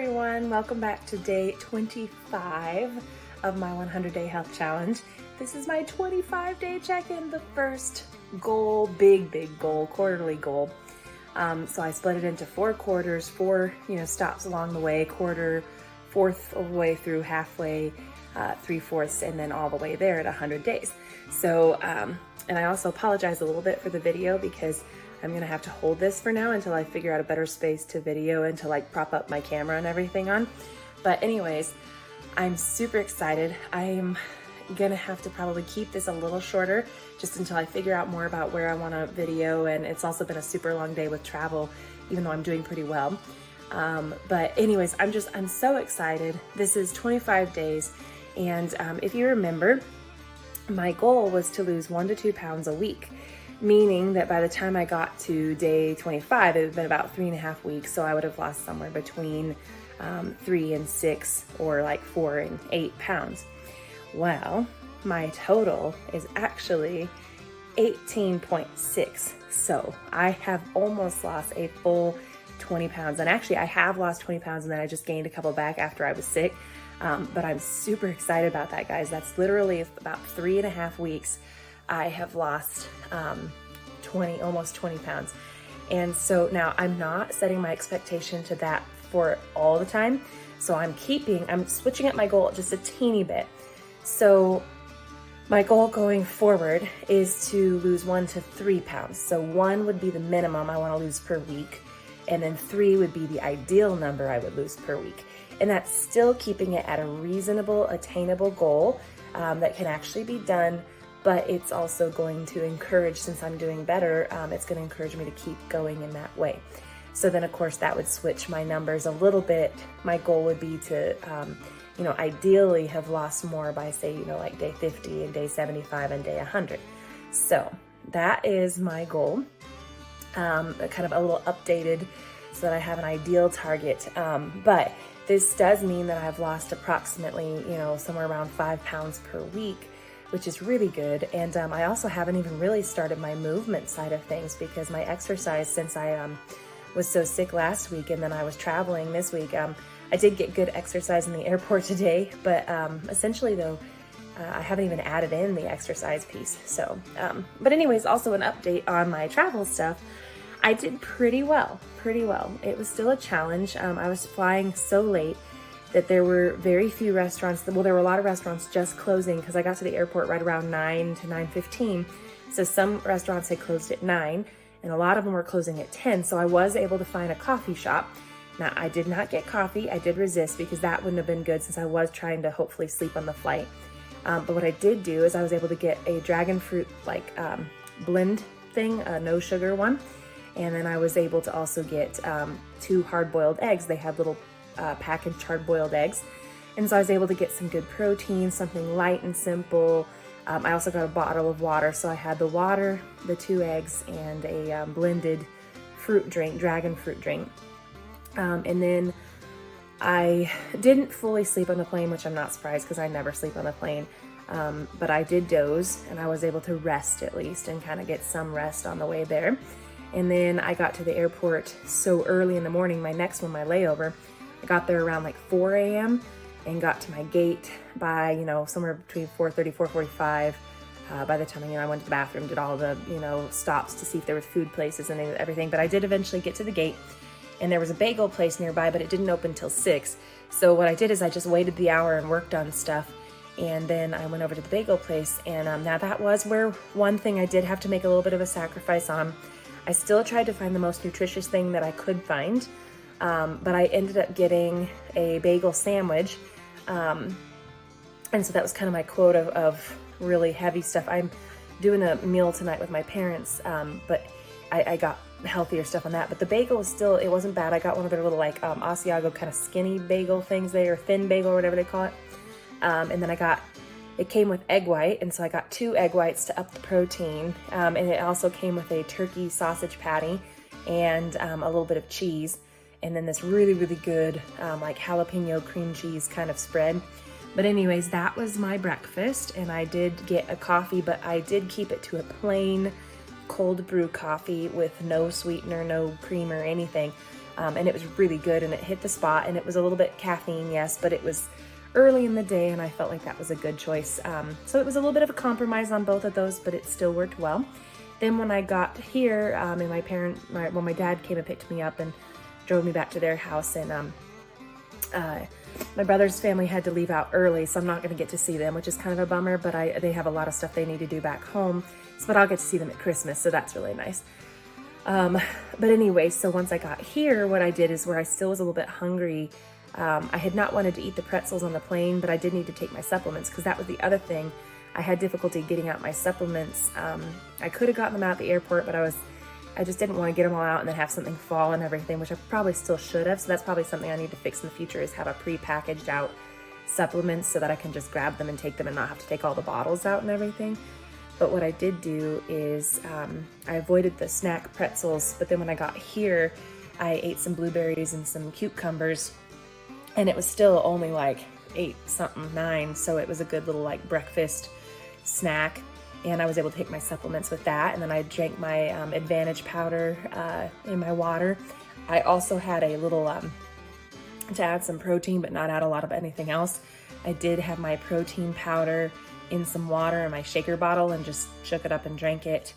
everyone, welcome back to day 25 of my 100-day health challenge. This is my 25-day check-in, the first goal, big goal, quarterly goal. So I split it into 4 quarters, 4 stops along the way, quarter, fourth of the way through, halfway, 3/4, and then all the way there at 100 days. So, and I also apologize a little bit for the video because I'm gonna have to hold this for now until I figure out a better space to video and to like prop up my camera and everything on. But anyways, I'm super excited. I'm gonna have to probably keep this a little shorter just until I figure out more about where I wanna video, and it's also been a super long day with travel, even though I'm doing pretty well. But anyways, I'm so excited. This is 25 days, and if you remember, my goal was to lose 1 to 2 pounds a week. Meaning that by the time I got to day 25, it would have been about 3.5 weeks. So I would have lost somewhere between 3 and 6 or like 4 and 8 pounds. Well, my total is actually 18.6. So I have almost lost a full 20 pounds. And actually I have lost 20 pounds and then I just gained a couple back after I was sick. But I'm super excited about that, guys. That's literally about 3.5 weeks. I have lost almost 20 pounds. And so now I'm not setting my expectation to that for all the time. So I'm switching up my goal just a teeny bit. So my goal going forward is to lose 1 to 3 pounds. So 1 would be the minimum I want to lose per week. And then 3 would be the ideal number I would lose per week. And that's still keeping it at a reasonable, attainable goal that can actually be done. But it's also going to encourage, since I'm doing better, it's going to encourage me to keep going in that way. So then, of course, that would switch my numbers a little bit. My goal would be to, ideally have lost more by, say, like day 50 and day 75 and day 100. So that is my goal, kind of a little updated so that I have an ideal target. But this does mean that I've lost approximately, somewhere around 5 pounds per week, which is really good. And I also haven't even really started my movement side of things because my exercise, since I was so sick last week and then I was traveling this week, I did get good exercise in the airport today, but essentially though, I haven't even added in the exercise piece. So, but anyways, also an update on my travel stuff. I did pretty well. It was still a challenge. I was flying so late that there were very few restaurants. Well, there were a lot of restaurants just closing because I got to the airport right around 9 to 9:15. So some restaurants had closed at 9 and a lot of them were closing at 10. So I was able to find a coffee shop. Now I did not get coffee. I did resist because that wouldn't have been good since I was trying to hopefully sleep on the flight. But what I did do is I was able to get a dragon fruit blend thing, a no sugar one. And then I was able to also get 2 hard-boiled eggs. They had little packaged hard-boiled eggs. And so I was able to get some good protein, something light and simple. I also got a bottle of water. So I had the water, the 2 eggs, and a blended fruit drink, dragon fruit drink. And then I didn't fully sleep on the plane, which I'm not surprised because I never sleep on the plane. But I did doze and I was able to rest at least and kind of get some rest on the way there. And then I got to the airport so early in the morning, my next one, my layover, I got there around like 4 a.m. and got to my gate by, somewhere between 4:30, 4:45. By the time, I went to the bathroom, did all the, stops to see if there were food places and everything. But I did eventually get to the gate and there was a bagel place nearby, but it didn't open till 6. So what I did is I just waited the hour and worked on stuff. And then I went over to the bagel place. And now that was where one thing I did have to make a little bit of a sacrifice on. I still tried to find the most nutritious thing that I could find, but I ended up getting a bagel sandwich, and so that was kind of my quota of really heavy stuff. I'm doing a meal tonight with my parents, but I got healthier stuff on that, but the bagel was still, it wasn't bad. I got one of their little Asiago kind of skinny bagel things or thin bagel or whatever they call it, and then it came with egg white, and so I got 2 egg whites to up the protein, and it also came with a turkey sausage patty and a little bit of cheese, and then this really good jalapeno cream cheese kind of spread. But anyways, that was my breakfast, and I did get a coffee, but I did keep it to a plain cold brew coffee with no sweetener, no cream or anything. and it was really good, and it hit the spot, and it was a little bit caffeine, yes, but it was early in the day, and I felt like that was a good choice. So it was a little bit of a compromise on both of those, but it still worked well. Then when I got here, and my dad came and picked me up and drove me back to their house, and my brother's family had to leave out early, so I'm not going to get to see them, which is kind of a bummer, but they have a lot of stuff they need to do back home, but I'll get to see them at Christmas, so that's really nice. But anyway, so once I got here, what I did is where I still was a little bit hungry. I had not wanted to eat the pretzels on the plane, but I did need to take my supplements, because that was the other thing. I had difficulty getting out my supplements. I could have gotten them out at the airport, but I just didn't want to get them all out and then have something fall and everything, which I probably still should have. So that's probably something I need to fix in the future, is have a pre-packaged out supplements so that I can just grab them and take them and not have to take all the bottles out and everything. But what I did do is I avoided the snack pretzels, but then when I got here, I ate some blueberries and some cucumbers, and it was still only like 8 something, 9, so it was a good little like breakfast snack, and I was able to take my supplements with that. And then I drank my Advantage powder in my water. I also had a little to add some protein but not add a lot of anything else. I did have my protein powder in some water in my shaker bottle and just shook it up and drank it.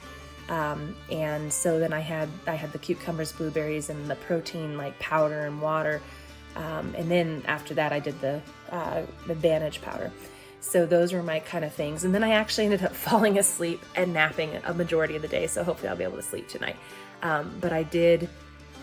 And so then I had the cucumbers, blueberries, and the protein like powder and water. And then after that I did the Advantage powder. So those were my kind of things. And then I actually ended up falling asleep and napping a majority of the day. So hopefully I'll be able to sleep tonight. But I did,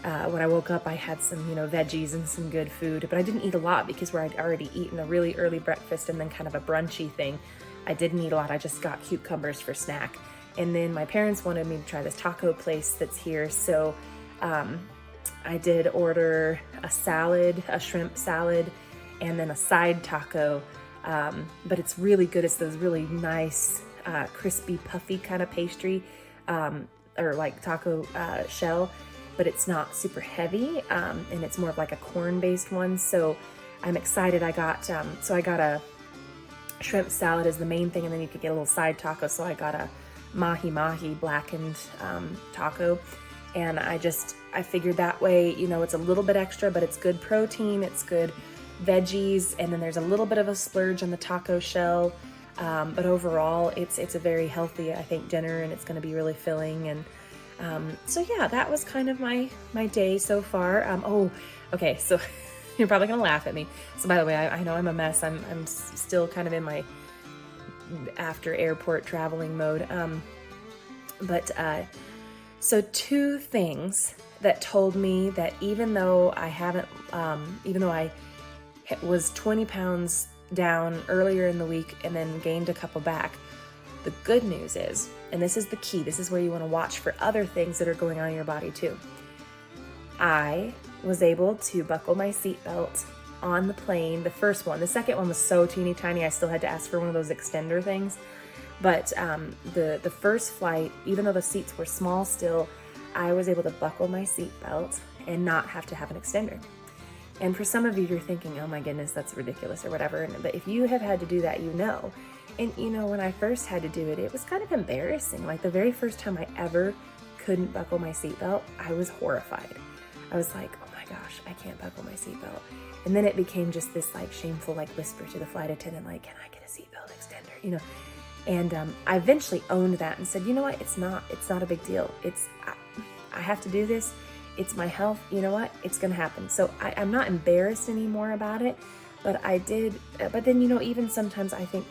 when I woke up, I had some, veggies and some good food, but I didn't eat a lot because I'd already eaten a really early breakfast and then kind of a brunchy thing. I didn't eat a lot. I just got cucumbers for snack. And then my parents wanted me to try this taco place that's here. So I did order a salad, a shrimp salad, and then a side taco. But it's really good. It's those really nice, crispy, puffy kind of pastry, or like taco shell, but it's not super heavy, and it's more of like a corn-based one. So I'm excited. I got a shrimp salad as the main thing, and then you could get a little side taco. So I got a mahi blackened taco, and I figured that way, it's a little bit extra, but it's good protein, it's good veggies, and then there's a little bit of a splurge on the taco shell, but overall it's a very healthy, I think, dinner, and it's going to be really filling. And so yeah, that was kind of my day so far. Okay, so you're probably gonna laugh at me. So by the way, I know I'm a mess. I'm still kind of in my after airport traveling mode. So 2 things that told me that even though I was 20 pounds down earlier in the week and then gained a couple back, the good news is, and this is the key, this is where you want to watch for other things that are going on in your body too. I was able to buckle my seatbelt on the plane, the first one. The second one was so teeny tiny, I still had to ask for one of those extender things. But the first flight, even though the seats were small still, I was able to buckle my seatbelt and not have to have an extender. And for some of you, you're thinking, oh my goodness, that's ridiculous or whatever. But if you have had to do that, And when I first had to do it, it was kind of embarrassing. Like the very first time I ever couldn't buckle my seatbelt, I was horrified. I was like, oh my gosh, I can't buckle my seatbelt. And then it became just this like shameful like whisper to the flight attendant, like, can I get a seatbelt extender? And I eventually owned that and said, you know what, it's not a big deal. I have to do this. It's my health. You know what? It's going to happen. So I'm not embarrassed anymore about it, but I did. But then, even sometimes I think,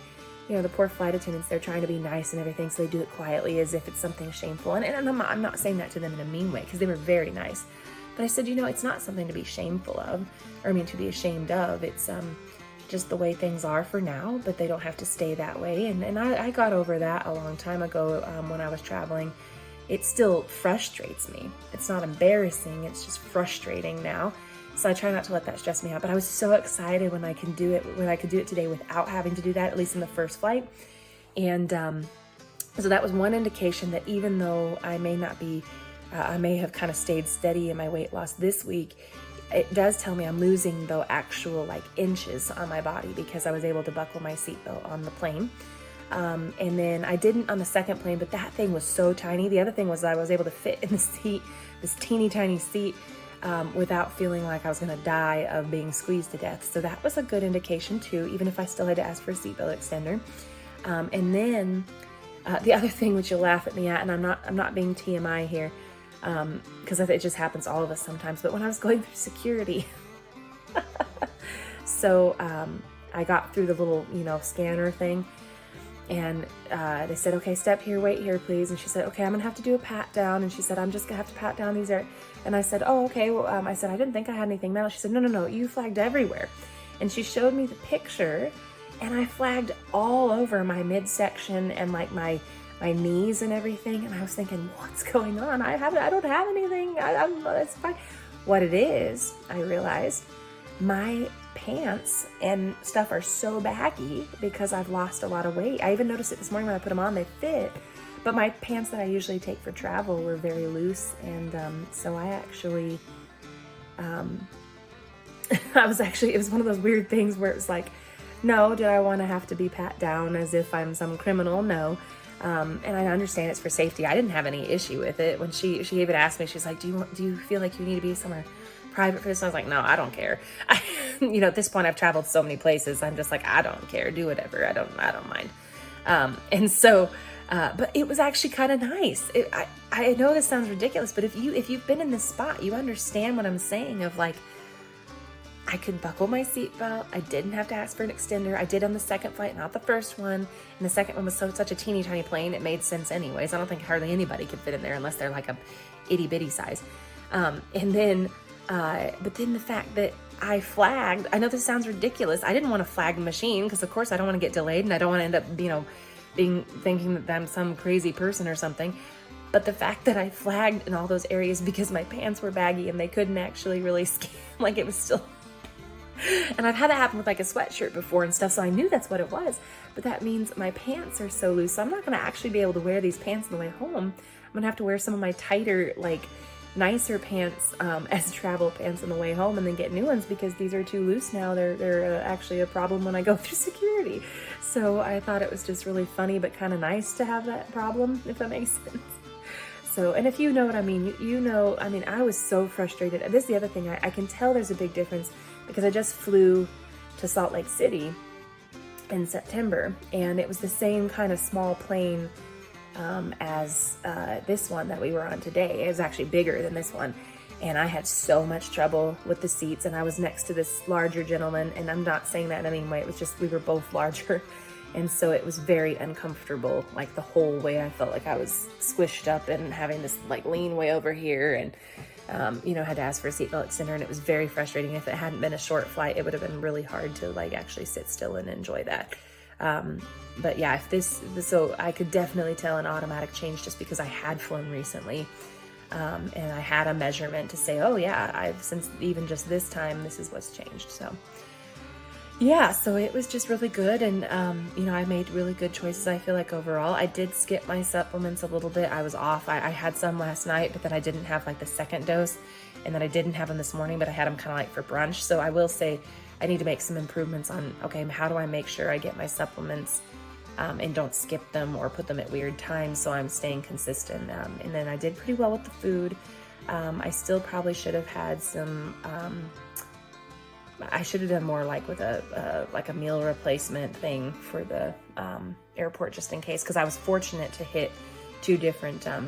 the poor flight attendants, they're trying to be nice and everything. So they do it quietly as if it's something shameful. And I'm not saying that to them in a mean way, because they were very nice. But I said, it's not something to be shameful of, to be ashamed of. It's just the way things are for now, but they don't have to stay that way. And I got over that a long time ago when I was traveling. It still frustrates me. It's not embarrassing, it's just frustrating now. So I try not to let that stress me out. But I was so excited when I could do it today without having to do that, at least in the first flight. And so that was one indication that even though I may have kind of stayed steady in my weight loss this week, it does tell me I'm losing though actual like inches on my body because I was able to buckle my seatbelt on the plane. And then I didn't on the second plane, but that thing was so tiny. The other thing was I was able to fit in the seat, this teeny tiny seat. without feeling like I was going to die of being squeezed to death. So that was a good indication too, even if I still had to ask for a seatbelt extender. And then the other thing, which you'll laugh at me at, and I'm not being TMI here, because it just happens to all of us sometimes, but when I was going through security, so I got through the little, scanner thing, and they said, okay, step here, wait here, please. And she said, okay, I'm gonna have to do a pat down. And she said, I'm just gonna have to pat down these areas. And I said, oh, okay. Well, I said, I didn't think I had anything metal. She said, no, you flagged everywhere. And she showed me the picture, and I flagged all over my midsection and like my knees and everything. And I was thinking, what's going on? I don't have anything. It's fine. What it is, I realized, my pants and stuff are so baggy because I've lost a lot of weight. I even noticed it this morning when I put them on, they fit. But my pants that I usually take for travel were very loose. And so I actually, it was one of those weird things where it was like, no, do I want to have to be pat down as if I'm some criminal? No. And I understand it's for safety. I didn't have any issue with it. When she even asked me, she's like, do you feel like you need to be somewhere private for this? And I was like, no, I don't care. At this point I've traveled so many places. I'm just like, I don't care. Do whatever. I don't mind. And so, but it was actually kind of nice. I know this sounds ridiculous, but if you've been in this spot, you understand what I'm saying of like, I could buckle my seatbelt. I didn't have to ask for an extender. I did on the second flight, not the first one. And the second one was such a teeny tiny plane. It made sense anyways. I don't think hardly anybody could fit in there unless they're like a itty bitty size. But then the fact that I flagged, I know this sounds ridiculous. I didn't want to flag the machine because of course I don't want to get delayed and I don't want to end up, thinking that I'm some crazy person or something. But the fact that I flagged in all those areas because my pants were baggy and they couldn't actually really scan, like it was still. And I've had that happen with like a sweatshirt before and stuff, so I knew that's what it was. But that means my pants are so loose, so I'm not going to actually be able to wear these pants on the way home. I'm going to have to wear some of my tighter, like nicer pants as travel pants on the way home and then get new ones because these are too loose now. They're actually a problem when I go through security. So I thought it was just really funny but kind of nice to have that problem, if that makes sense. So, and if you know what I mean, I was so frustrated. And this is the other thing, I can tell there's a big difference because I just flew to Salt Lake City in September, and it was the same kind of small plane as this one that we were on today. It was actually bigger than this one, and I had so much trouble with the seats, and I was next to this larger gentleman, and I'm not saying that in any way, it was just we were both larger. And so it was very uncomfortable, like the whole way. I felt like I was squished up and having this like lean way over here and, had to ask for a seatbelt extender, and it was very frustrating. If it hadn't been a short flight, it would have been really hard to like actually sit still and enjoy that. But yeah, so I could definitely tell an automatic change just because I had flown recently. And I had a measurement to say, oh yeah, since even just this time, this is what's changed. So yeah, so it was just really good. And, I made really good choices. I feel like overall, I did skip my supplements a little bit. I was off. I had some last night, but then I didn't have like the second dose, and then I didn't have them this morning, but I had them kind of like for brunch. So I will say I need to make some improvements on, okay, how do I make sure I get my supplements and don't skip them or put them at weird times so I'm staying consistent. And then I did pretty well with the food. I still probably should have had some, I should have done more like with a meal replacement thing for the airport just in case, because I was fortunate to hit two different, a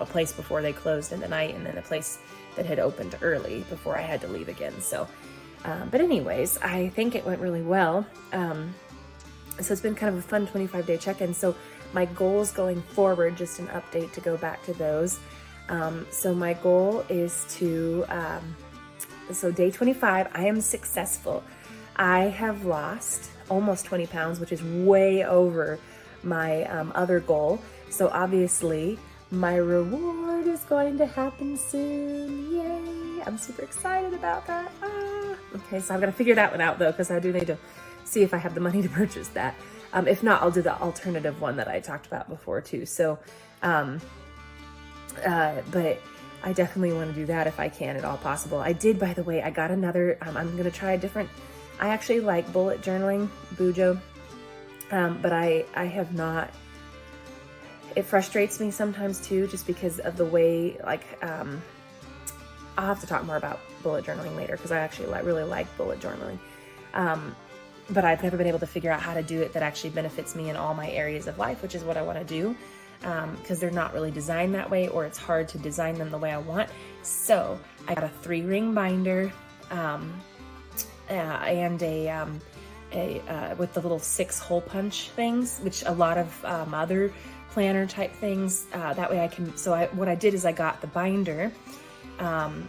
place before they closed in the night and then a place that had opened early before I had to leave again. So, but anyways, I think it went really well. So it's been kind of a fun 25-day check-in. So my goals going forward, just an update to go back to those. So my goal is to, so day 25, I am successful. I have lost almost 20 pounds, which is way over my other goal. So obviously my reward is going to happen soon. Yay! I'm super excited about that. Okay, so I've got to figure that one out though, because I do need to see if I have the money to purchase that. If not, I'll do the alternative one that I talked about before too. So, but I definitely want to do that if I can at all possible. I did, by the way, I got another, I'm going to try a different, I actually like bullet journaling, Bujo, but I have not, it frustrates me sometimes too, just because of the way, like, I'll have to talk more about bullet journaling later because I actually really like bullet journaling. But I've never been able to figure out how to do it that actually benefits me in all my areas of life, which is what I want to do, because they're not really designed that way, or it's hard to design them the way I want. So I got a 3-ring binder and with the little 6 hole punch things, which a lot of other planner type things, that way I can, what I did is I got the binder, and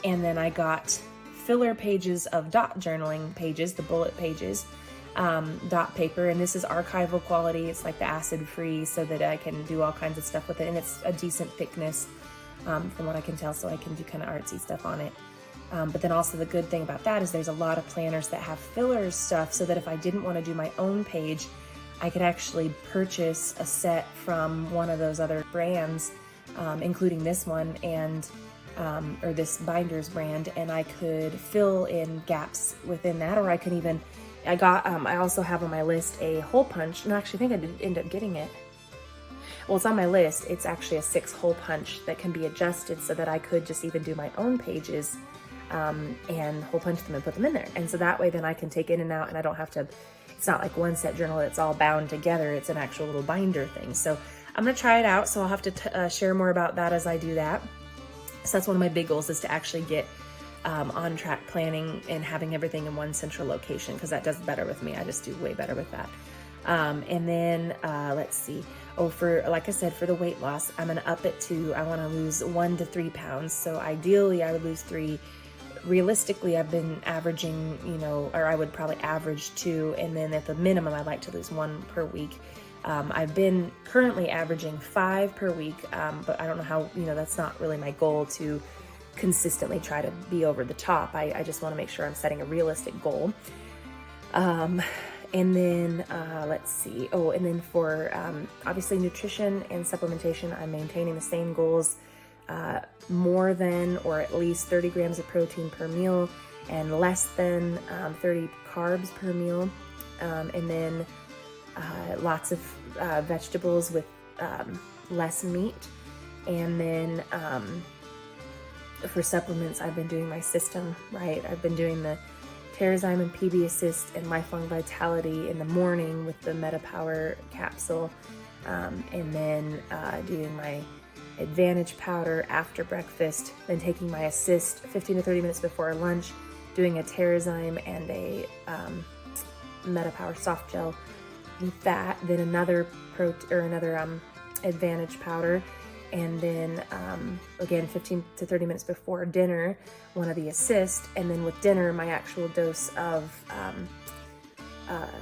then I got filler pages of dot journaling pages, the bullet pages, dot paper, and this is archival quality. It's like the acid free, so that I can do all kinds of stuff with it, and it's a decent thickness from what I can tell, so I can do kind of artsy stuff on it. But then also the good thing about that is there's a lot of planners that have fillers stuff, so that if I didn't want to do my own page, I could actually purchase a set from one of those other brands, including this one, and or this binders brand, and I could fill in gaps within that, or I could even, I also have on my list a hole punch, and actually I think I did end up getting it. Well, it's on my list. It's actually a 6 hole punch that can be adjusted so that I could just even do my own pages, and hole punch them and put them in there. And so that way then I can take in and out, and I don't have to, it's not like one set journal that's all bound together. It's an actual little binder thing. So I'm going to try it out. So I'll have to share more about that as I do that. So that's one of my big goals, is to actually get on track planning and having everything in one central location, because that does better with me. I just do way better with that. And then let's see. Oh, for, like I said, for the weight loss, I'm going to up it to, I want to lose 1 to 3 pounds. So ideally I would lose 3. Realistically, I've been averaging, or I would probably average 2. And then at the minimum, I'd like to lose 1 per week. I've been currently averaging 5 per week, but I don't know how, that's not really my goal to consistently try to be over the top. I just want to make sure I'm setting a realistic goal. And then, let's see. Oh, and then for, obviously nutrition and supplementation, I'm maintaining the same goals, more than, or at least 30 grams of protein per meal, and less than 30 carbs per meal. And then lots of vegetables with less meat. And then for supplements, I've been doing my system, right? I've been doing the Terrazyme and PB Assist and Lifelong Vitality in the morning with the MetaPower capsule, and then doing my Advantage powder after breakfast, then taking my Assist 15 to 30 minutes before lunch, doing a Terrazyme and a MetaPower soft gel with that, then another Advantage powder, and then again 15 to 30 minutes before dinner, one of the Assist, and then with dinner my actual dose of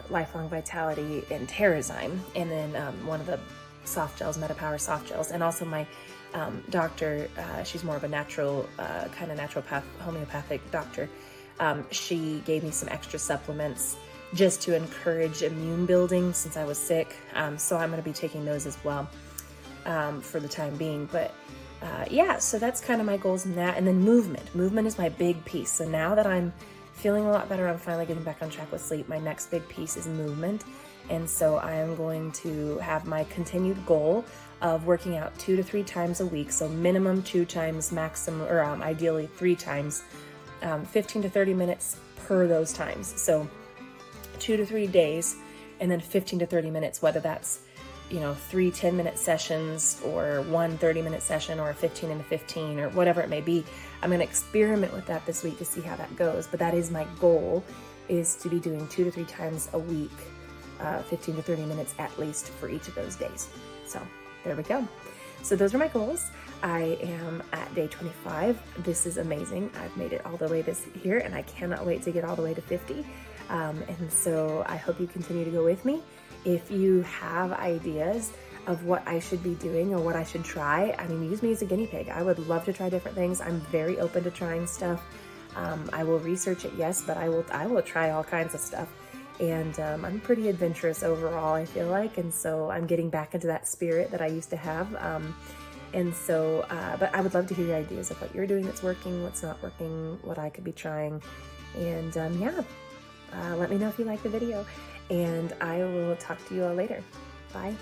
Lifelong Vitality and Terrazyme, and then one of the soft gels, MetaPower soft gels. And also my doctor, she's more of a natural kind of naturopath, homeopathic doctor, she gave me some extra supplements just to encourage immune building since I was sick, so I'm going to be taking those as well for the time being. But yeah, so that's kind of my goals in that. And then movement is my big piece. So now that I'm feeling a lot better, I'm finally getting back on track with sleep, my next big piece is movement. And so I am going to have my continued goal of working out 2 to 3 times a week. So minimum 2 times, maximum, or ideally 3 times, 15 to 30 minutes per those times. So 2 to 3 days, and then 15 to 30 minutes, whether that's, 3 10-minute sessions, or 1 30-minute session, or 15 into 15, or whatever it may be. I'm going to experiment with that this week to see how that goes. But that is my goal, is to be doing 2 to 3 times a week, 15 to 30 minutes at least for each of those days. So there we go. So those are my goals. I am at day 25. This is amazing. I've made it all the way this year, and I cannot wait to get all the way to 50. And so I hope you continue to go with me. If you have ideas of what I should be doing or what I should try, use me as a guinea pig. I would love to try different things. I'm very open to trying stuff. I will research it, yes, but I will try all kinds of stuff. And I'm pretty adventurous overall, I feel like. And so I'm getting back into that spirit that I used to have. And so, but I would love to hear your ideas of what you're doing that's working, what's not working, what I could be trying. And yeah, let me know if you like the video. And I will talk to you all later. Bye.